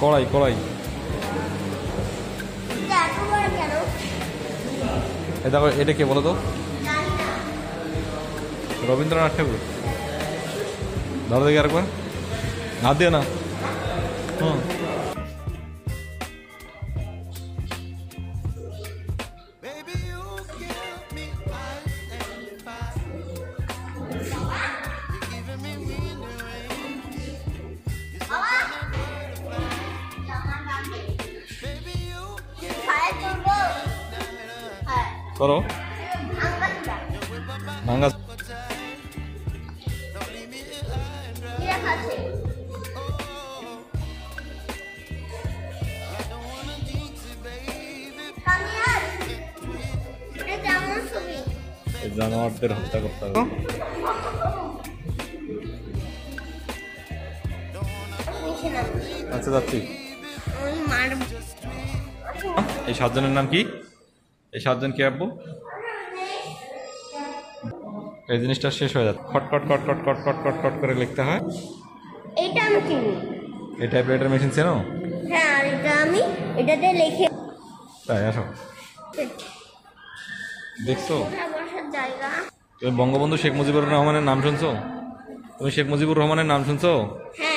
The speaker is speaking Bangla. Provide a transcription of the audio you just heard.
কড়াই কড়াই। দেখো এটা কে বলো তো? রবীন্দ্রনাথ ঠাকুর। ধরো দেখি আরেকবার, হাত দিয়ে না। হুম, করো ভাঙ্গা। জানোয়ারদের হত্যা করতে হবে। আচ্ছা যাচ্ছি। এই সাতজনের নাম কি? এই সাতজন কি আব্বু? এই জিনিসটা শেষ হয়ে যাচ্ছে, খট খট খট খট খট খট খট খট করে লিখতে হয়। এটা আমি চিনি। এই টাইপরাইটার মেশিন চেনো? হ্যাঁ, আর এটা আমি এটাতে লিখে। তাই আসো, দেখছো বসার জায়গা। তুমি বঙ্গবন্ধু শেখ মুজিবুর রহমানের নাম শুনছো? তুমি শেখ মুজিবুর রহমানের নাম শুনছো? হ্যাঁ।